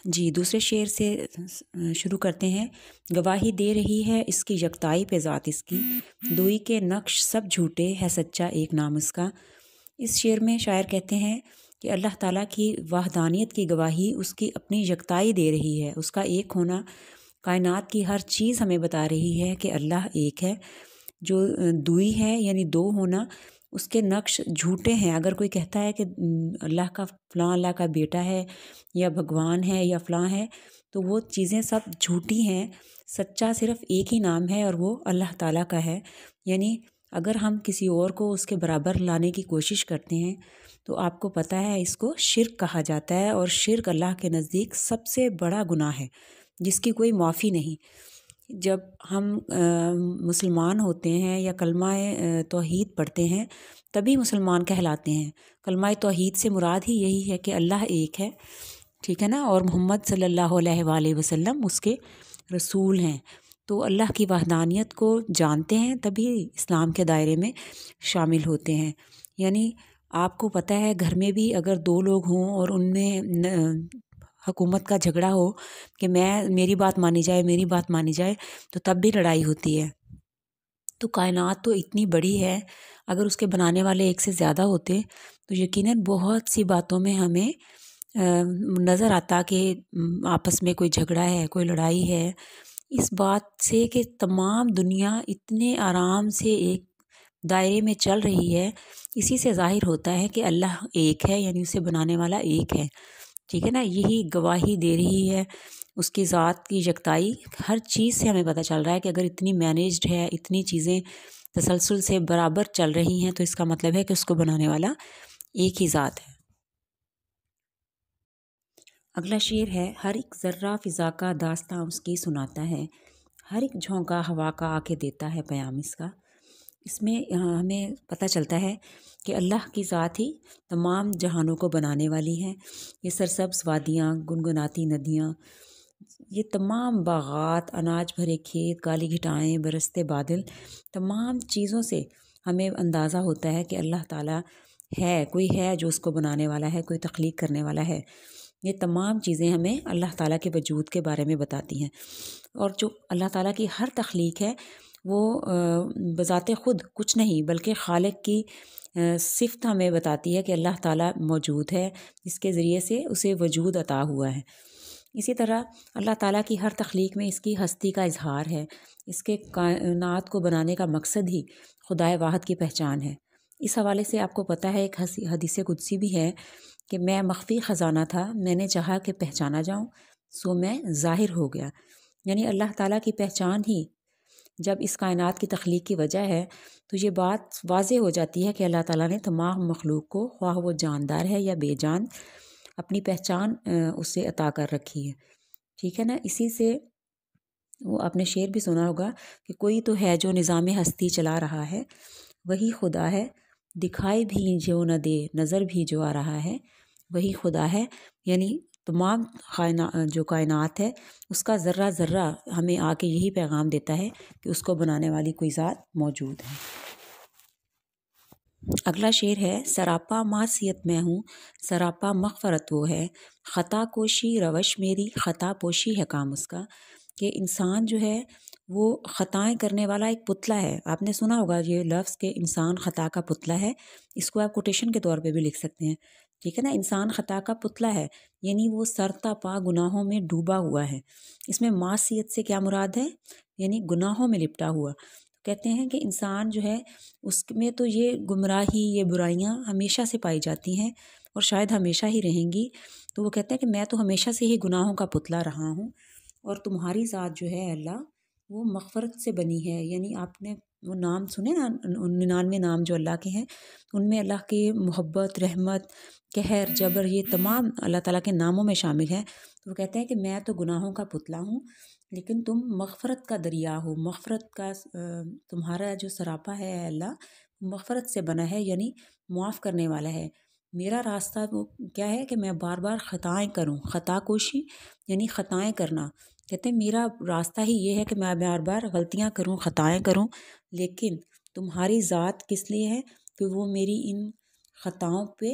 جی دوسرے شعر سے شروع کرتے ہیں۔ گواہی دے رہی ہے اس کی یکتائی پہ ذات اس کی، دوئی کے نقش سب جھوٹے ہے سچا ایک نام اس کا۔ اس شعر میں شاعر کہتے ہیں کہ اللہ تعالیٰ کی وحدانیت کی گواہی اس کی اپنی یکتائی دے رہی ہے، اس کا ایک ہونا کائنات کی ہر چیز ہمیں بتا رہی ہے کہ اللہ ایک ہے۔ جو دوئی ہے یعنی دو ہونا، اس کے نقش جھوٹے ہیں۔ اگر کوئی کہتا ہے کہ اللہ کا فلاں اللہ کا بیٹا ہے یا بھگوان ہے یا فلاں ہے، تو وہ چیزیں سب جھوٹی ہیں۔ سچا صرف ایک ہی نام ہے اور وہ اللہ تعالیٰ کا ہے۔ یعنی اگر ہم کسی اور کو اس کے برابر لانے کی کوشش کرتے ہیں تو آپ کو پتہ ہے اس کو شرک کہا جاتا ہے، اور شرک اللہ کے نزدیک سب سے بڑا گناہ ہے جس کی کوئی معافی نہیں۔ جب ہم مسلمان ہوتے ہیں یا کلمہ توحید پڑھتے ہیں تبھی مسلمان کہلاتے ہیں۔ کلمہ توحید سے مراد ہی یہی ہے کہ اللہ ایک ہے، ٹھیک ہے نا، اور محمد صلی اللہ علیہ وآلہ وسلم اس کے رسول ہیں۔ تو اللہ کی وحدانیت کو جانتے ہیں تبھی اسلام کے دائرے میں شامل ہوتے ہیں۔ یعنی آپ کو پتہ ہے گھر میں بھی اگر دو لوگ ہوں اور ان میں حکومت کا جھگڑا ہو کہ میری بات مانی جائے میری بات مانی جائے، تو تب بھی لڑائی ہوتی ہے۔ تو کائنات تو اتنی بڑی ہے، اگر اس کے بنانے والے ایک سے زیادہ ہوتے تو یقیناً بہت سی باتوں میں ہمیں نظر آتا کہ آپس میں کوئی جھگڑا ہے، کوئی لڑائی ہے۔ اس بات سے کہ تمام دنیا اتنے آرام سے ایک دائرے میں چل رہی ہے، اسی سے ظاہر ہوتا ہے کہ اللہ ایک ہے، یعنی اسے بنانے والا ایک ہے، ٹھیک ہے نا۔ یہی گواہی دے رہی ہے اس کی ذات کی یکتائی۔ ہر چیز سے ہمیں پتہ چل رہا ہے کہ اگر اتنی مینیجڈ ہے، اتنی چیزیں تسلسل سے برابر چل رہی ہیں تو اس کا مطلب ہے کہ اس کو بنانے والا ایک ہی ذات ہے۔ اگلا شعر ہے۔ ہر ایک ذرہ فضا کا داستاں اس کی سناتا ہے، ہر ایک جھونکا ہوا کا آ کے دیتا ہے پیام اس کا۔ اس میں ہمیں پتہ چلتا ہے کہ اللہ کی ذات ہی تمام جہانوں کو بنانے والی ہے۔ یہ سرسبز وادیاں، گنگناتی ندیاں، یہ تمام باغات، اناج بھرے کھیت، کالی گھٹائیں، برستے بادل، تمام چیزوں سے ہمیں اندازہ ہوتا ہے کہ اللہ تعالیٰ ہے، کوئی ہے جو اس کو بنانے والا ہے، کوئی تخلیق کرنے والا ہے۔ یہ تمام چیزیں ہمیں اللہ تعالیٰ کے وجود کے بارے میں بتاتی ہیں، اور جو اللہ تعالیٰ کی ہر تخلیق ہے وہ بذات خود کچھ نہیں بلکہ خالق کی صفت ہمیں بتاتی ہے کہ اللہ تعالیٰ موجود ہے، جس کے ذریعے سے اسے وجود عطا ہوا ہے۔ اسی طرح اللہ تعالیٰ کی ہر تخلیق میں اس کی ہستی کا اظہار ہے، اس کے کائنات کو بنانے کا مقصد ہی خدائے واحد کی پہچان ہے۔ اس حوالے سے آپ کو پتہ ہے ایک حدیث قدسی بھی ہے کہ میں مخفی خزانہ تھا، میں نے چاہا کہ پہچانا جاؤں سو میں ظاہر ہو گیا۔ یعنی اللہ تعالیٰ کی پہچان ہی جب اس کائنات کی تخلیق کی وجہ ہے تو یہ بات واضح ہو جاتی ہے کہ اللہ تعالیٰ نے تمام مخلوق کو، خواہ وہ جاندار ہے یا بے جان، اپنی پہچان اسے عطا کر رکھی ہے، ٹھیک ہے نا۔ اسی سے وہ آپ نے شعر بھی سنا ہوگا کہ کوئی تو ہے جو نظام ہستی چلا رہا ہے، وہی خدا ہے، دکھائی بھی جو نہ دے نظر بھی جو آ رہا ہے، وہی خدا ہے۔ یعنی تمام جو کائنات ہے اس کا ذرہ ذرہ ہمیں آ کے یہی پیغام دیتا ہے کہ اس کو بنانے والی کوئی ذات موجود ہے۔ اگلا شعر ہے۔ سراپا معصیت میں ہوں سراپا مغفرت وہ ہے، خطا کوشی روش میری خطا پوشی ہے کام اس کا۔ کہ انسان جو ہے وہ خطائیں کرنے والا ایک پتلا ہے۔ آپ نے سنا ہوگا یہ لفظ کہ انسان خطا کا پتلا ہے، اس کو آپ کوٹیشن کے طور پہ بھی لکھ سکتے ہیں، ٹھیک ہے نا۔ انسان خطا کا پتلا ہے، یعنی وہ سرتا پا گناہوں میں ڈوبا ہوا ہے۔ اس میں معصیت سے کیا مراد ہے؟ یعنی گناہوں میں لپٹا ہوا۔ کہتے ہیں کہ انسان جو ہے اس میں تو یہ گمراہی، یہ برائیاں ہمیشہ سے پائی جاتی ہیں اور شاید ہمیشہ ہی رہیں گی۔ تو وہ کہتے ہیں کہ میں تو ہمیشہ سے ہی گناہوں کا پتلا رہا ہوں، اور تمہاری ذات جو ہے اللہ وہ مغفرت سے بنی ہے۔ یعنی آپ نے وہ نام سنے نا 99 نام جو اللہ کے ہیں، ان میں اللہ کی محبت، رحمت، قہر، جبر، یہ تمام اللہ تعالیٰ کے ناموں میں شامل ہیں۔ تو وہ کہتے ہیں کہ میں تو گناہوں کا پتلا ہوں لیکن تم مغفرت کا دریا ہو، مغفرت کا تمہارا جو سراپا ہے اللہ مغفرت سے بنا ہے، یعنی معاف کرنے والا ہے۔ میرا راستہ وہ کیا ہے کہ میں بار بار خطائیں کروں، خطا کوشی یعنی خطائیں کرنا۔ کہتے ہیں میرا راستہ ہی یہ ہے کہ میں بار بار غلطیاں کروں، خطائیں کروں، لیکن تمہاری ذات کس لیے ہے کہ وہ میری ان خطاؤں پہ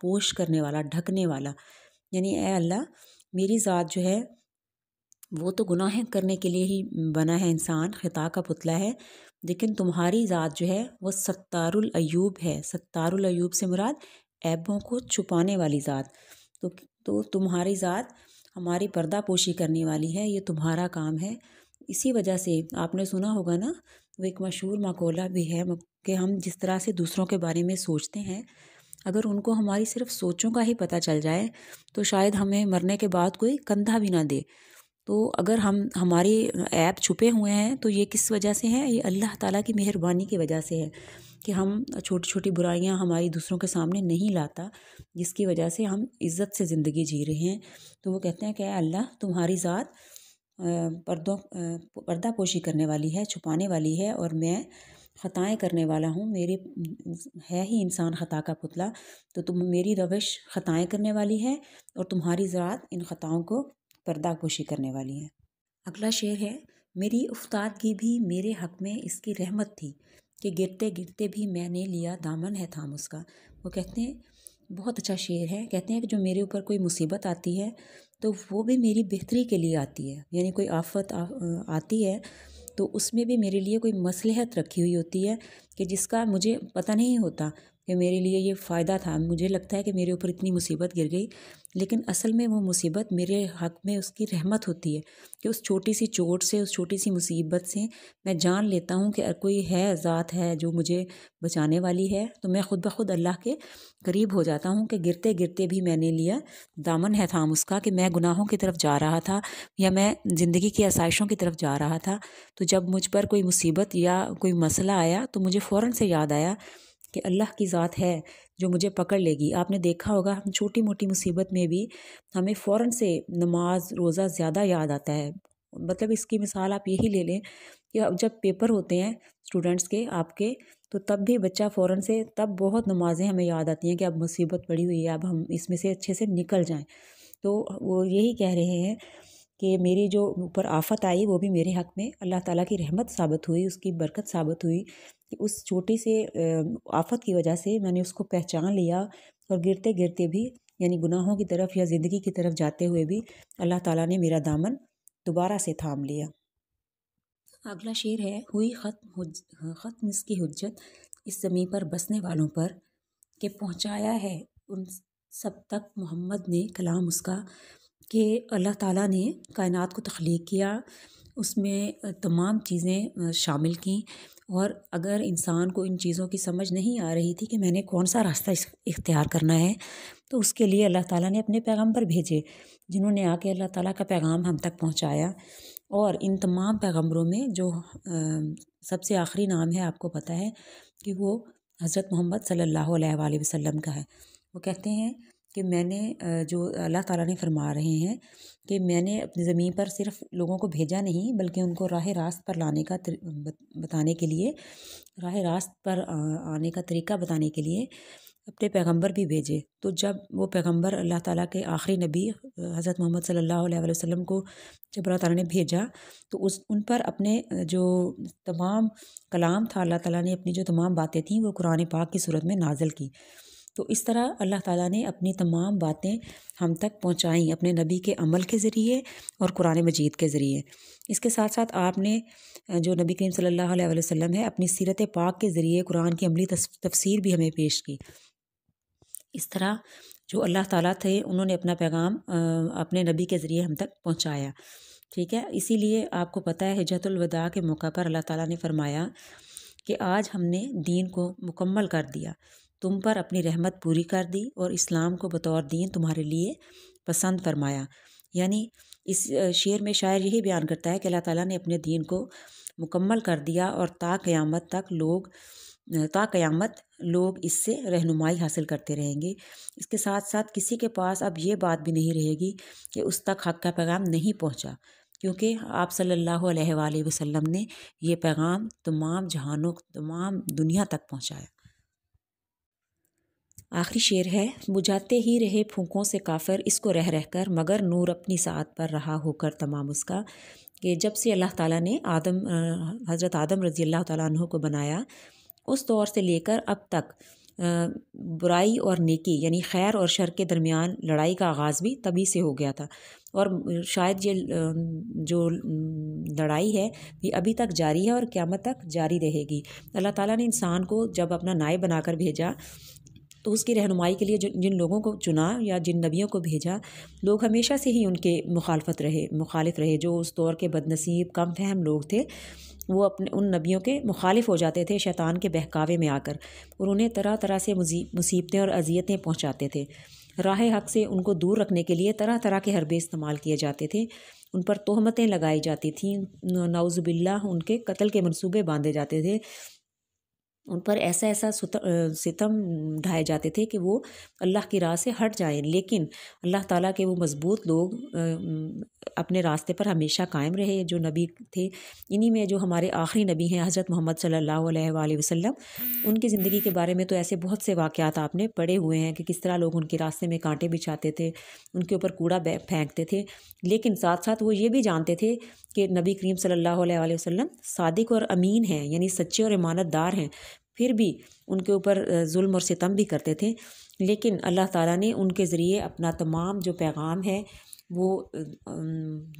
پوش کرنے والا، ڈھکنے والا. یعنی اے اللہ میری ذات جو ہے وہ تو گناہ کرنے کے لیے ہی بنا ہے، انسان خطا کا پتلا ہے، لیکن تمہاری ذات جو ہے وہ ستار العیوب ہے. ستار العیوب سے مراد عیبوں کو چھپانے والی ذات. تو تمہاری ذات ہماری پردہ پوشی کرنے والی ہے، یہ تمہارا کام ہے. اسی وجہ سے آپ نے سنا ہوگا نا، وہ ایک مشہور مقولہ بھی ہے کہ ہم جس طرح سے دوسروں کے بارے میں سوچتے ہیں، اگر ان کو ہماری صرف سوچوں کا ہی پتہ چل جائے تو شاید ہمیں مرنے کے بعد کوئی کندھا بھی نہ دے. تو اگر ہماری عیب چھپے ہوئے ہیں تو یہ کس وجہ سے ہیں؟ یہ اللہ تعالیٰ کی مہربانی کی وجہ سے ہے کہ ہم چھوٹی چھوٹی برائیاں ہماری دوسروں کے سامنے نہیں لاتا، جس کی وجہ سے ہم عزت سے زندگی جی رہے ہیں. تو وہ کہتے ہیں کہ اے اللہ تمہاری ذات پردہ پوشی کرنے والی ہے، چھپانے والی ہے، اور میں خطائیں کرنے والا ہوں. میرے ہے ہی انسان خطا کا پتلا، تو تم میری روش خطائیں کرنے والی ہے اور تمہاری ذات ان خطاؤں کو پردہ پوشی کرنے والی ہے. اگلا شعر ہے، میری افتادگی بھی میرے حق میں اس کی رحمت تھی کہ گرتے گرتے بھی میں نے لیا دامن ہے تھام اس کا. وہ کہتے ہیں بہت اچھا شعر ہے. کہتے ہیں کہ جو میرے اوپر کوئی مصیبت آتی ہے تو وہ بھی میری بہتری کے لیے آتی ہے. یعنی کوئی آفت آتی ہے تو اس میں بھی میرے لیے کوئی مصلحت رکھی ہوئی ہوتی ہے کہ جس کا مجھے پتہ نہیں ہوتا کہ میرے لیے یہ فائدہ تھا. مجھے لگتا ہے کہ میرے اوپر اتنی مصیبت گر گئی، لیکن اصل میں وہ مصیبت میرے حق میں اس کی رحمت ہوتی ہے کہ اس چھوٹی سی چوٹ سے، اس چھوٹی سی مصیبت سے میں جان لیتا ہوں کہ کوئی ہے، ذات ہے جو مجھے بچانے والی ہے. تو میں خود بخود اللہ کے قریب ہو جاتا ہوں کہ گرتے گرتے بھی میں نے لیا دامن ہے تھام اس کا، کہ میں گناہوں کی طرف جا رہا تھا یا میں زندگی کی آسائشوں کی طرف جا رہا تھا. تو جب مجھ پر کوئی مصیبت یا کوئی مسئلہ آیا تو مجھے فوراً سے یاد آیا کہ اللہ کی ذات ہے جو مجھے پکڑ لے گی. آپ نے دیکھا ہوگا ہم چھوٹی موٹی مصیبت میں بھی ہمیں فوراً سے نماز روزہ زیادہ یاد آتا ہے. مطلب اس کی مثال آپ یہی لے لیں کہ جب پیپر ہوتے ہیں اسٹوڈنٹس کے، آپ کے، تو تب بھی بچہ فوراً سے، تب بہت نمازیں ہمیں یاد آتی ہیں کہ اب مصیبت پڑی ہوئی ہے، اب ہم اس میں سے اچھے سے نکل جائیں. تو وہ یہی کہہ رہے ہیں کہ میری جو اوپر آفت آئی وہ بھی میرے حق میں اللہ تعالیٰ کی رحمت ثابت ہوئی، اس کی برکت ثابت ہوئی کہ اس چھوٹی سے آفت کی وجہ سے میں نے اس کو پہچان لیا، اور گرتے گرتے بھی یعنی گناہوں کی طرف یا زندگی کی طرف جاتے ہوئے بھی اللہ تعالیٰ نے میرا دامن دوبارہ سے تھام لیا. اگلا شعر ہے، ہوئی ختم اس کی حجت اس زمین پر بسنے والوں پر کہ پہنچایا ہے ان سب تک محمد نے کلام اس کا. کہ اللہ تعالیٰ نے کائنات کو تخلیق کیا، اس میں تمام چیزیں شامل کیں، اور اگر انسان کو ان چیزوں کی سمجھ نہیں آ رہی تھی کہ میں نے کون سا راستہ اختیار کرنا ہے، تو اس کے لیے اللہ تعالیٰ نے اپنے پیغمبر بھیجے جنہوں نے آ کے اللہ تعالیٰ کا پیغام ہم تک پہنچایا. اور ان تمام پیغمبروں میں جو سب سے آخری نام ہے، آپ کو پتہ ہے کہ وہ حضرت محمد صلی اللہ علیہ وآلہ وسلم کا ہے. وہ کہتے ہیں کہ میں نے جو اللہ تعالیٰ نے فرما رہے ہیں کہ میں نے اپنی زمین پر صرف لوگوں کو بھیجا نہیں، بلکہ ان کو راہ راست پر لانے کا بتانے کے لیے، راہ راست پر آنے کا طریقہ بتانے کے لیے اپنے پیغمبر بھی بھیجے. تو جب وہ پیغمبر اللہ تعالیٰ کے آخری نبی حضرت محمد صلی اللہ علیہ وسلم کو جب اللہ تعالیٰ نے بھیجا تو ان پر اپنے جو تمام کلام تھا، اللہ تعالیٰ نے اپنی جو تمام باتیں تھیں وہ قرآن پاک کی صورت میں نازل کی. تو اس طرح اللہ تعالیٰ نے اپنی تمام باتیں ہم تک پہنچائیں اپنے نبی کے عمل کے ذریعے اور قرآن مجید کے ذریعے. اس کے ساتھ ساتھ آپ نے جو نبی کریم صلی اللہ علیہ وسلم ہے اپنی سیرت پاک کے ذریعے قرآن کی عملی تفسیر بھی ہمیں پیش کی. اس طرح جو اللہ تعالیٰ تھے انہوں نے اپنا پیغام اپنے نبی کے ذریعے ہم تک پہنچایا. ٹھیک ہے، اسی لیے آپ کو پتہ ہے حجۃ الوداع کے موقع پر اللہ تعالیٰ نے فرمایا کہ آج ہم نے دین کو مکمل کر دیا، تم پر اپنی رحمت پوری کر دی اور اسلام کو بطور دین تمہارے لیے پسند فرمایا. یعنی اس شعر میں شاعر یہی بیان کرتا ہے کہ اللہ تعالیٰ نے اپنے دین کو مکمل کر دیا، اور تا قیامت لوگ اس سے رہنمائی حاصل کرتے رہیں گے. اس کے ساتھ ساتھ کسی کے پاس اب یہ بات بھی نہیں رہے گی کہ اس تک حق کا پیغام نہیں پہنچا، کیونکہ آپ صلی اللہ علیہ وآلہ وسلم نے یہ پیغام تمام جہانوں، تمام دنیا تک پہنچایا. آخری شعر ہے، بجھاتے ہی رہے پھونکوں سے کافر اس کو رہ رہ کر، مگر نور اپنی ساعت پر رہا ہو کر تمام اس کا. کہ جب سے اللہ تعالیٰ نے حضرت آدم رضی اللہ تعالیٰ عنہ کو بنایا اس دور سے لے کر اب تک برائی اور نیکی یعنی خیر اور شر کے درمیان لڑائی کا آغاز بھی تبھی سے ہو گیا تھا، اور شاید یہ جو لڑائی ہے یہ ابھی تک جاری ہے اور قیامت تک جاری رہے گی۔ اللہ تعالیٰ نے انسان کو جب اپنا نائب بنا کر بھیجا تو اس کی رہنمائی کے لیے جن لوگوں کو چنا یا جن نبیوں کو بھیجا، لوگ ہمیشہ سے ہی ان کے مخالف رہے۔ جو اس دور کے بدنصیب کم فہم لوگ تھے وہ ان نبیوں کے مخالف ہو جاتے تھے شیطان کے بہکاوے میں آ کر، اور انہیں طرح طرح سے مصیبتیں اور اذیتیں پہنچاتے تھے۔ راہ حق سے ان کو دور رکھنے کے لیے طرح طرح کے حربے استعمال کیے جاتے تھے، ان پر تہمتیں لگائی جاتی تھیں، نعوذ باللہ ان کے قتل کے منصوبے باندھے جاتے تھے، ان پر ایسا ستم ڈھائے جاتے تھے کہ وہ اللہ کی راہ سے ہٹ جائیں، لیکن اللہ تعالیٰ کے وہ مضبوط لوگ اپنے راستے پر ہمیشہ قائم رہے جو نبی تھے۔ انہی میں جو ہمارے آخری نبی ہیں حضرت محمد صلی اللہ علیہ وآلہ وسلم، ان کی زندگی کے بارے میں تو ایسے بہت سے واقعات آپ نے پڑھے ہوئے ہیں کہ کس طرح لوگ ان کے راستے میں کانٹے بچھاتے تھے، ان کے اوپر کوڑا پھینکتے تھے، لیکن ساتھ ساتھ وہ یہ بھی جانتے تھے کہ نبی کریم صلی اللہ علیہ وآلہ وسلم صادق اور امین ہیں، یعنی سچے اور امانت دار ہیں، پھر بھی ان کے اوپر ظلم اور ستم بھی کرتے تھے، لیکن اللہ تعالیٰ نے ان کے ذریعے اپنا تمام جو پیغام ہے وہ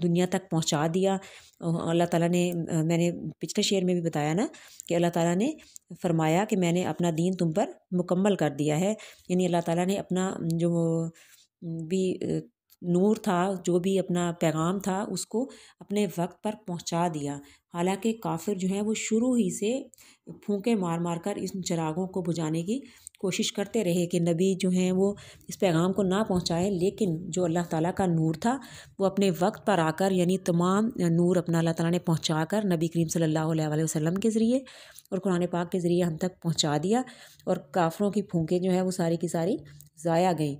دنیا تک پہنچا دیا۔ اللہ تعالیٰ نے، میں نے پچھلے شعر میں بھی بتایا نا کہ اللہ تعالیٰ نے فرمایا کہ میں نے اپنا دین تم پر مکمل کر دیا ہے، یعنی اللہ تعالیٰ نے اپنا جو بھی نور تھا، جو بھی اپنا پیغام تھا، اس کو اپنے وقت پر پہنچا دیا۔ حالانکہ کافر جو ہیں وہ شروع ہی سے پھونکے مار مار کر ان چراغوں کو بجھانے کی کوشش کرتے رہے کہ نبی جو ہیں وہ اس پیغام کو نہ پہنچائے، لیکن جو اللہ تعالیٰ کا نور تھا وہ اپنے وقت پر آ کر، یعنی تمام نور اپنا اللہ تعالیٰ نے پہنچا کر نبی کریم صلی اللہ علیہ وآلہ وسلم کے ذریعے اور قرآن پاک کے ذریعے ہم تک پہنچا دیا، اور کافروں کی پھونکیں جو ہیں وہ ساری کی ساری ضائع گئیں۔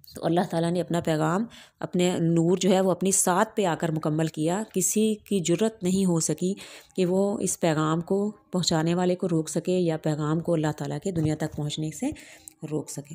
تو اللہ تعالیٰ نے اپنا پیغام، اپنے نور جو ہے وہ اپنی ساتھ پہ آ کر مکمل کیا، کسی کی جرت نہیں ہو سکی کہ وہ اس پیغام کو پہنچانے والے کو روک سکے یا پیغام کو اللہ تعالیٰ کے دنیا تک پہنچنے سے روک سکے۔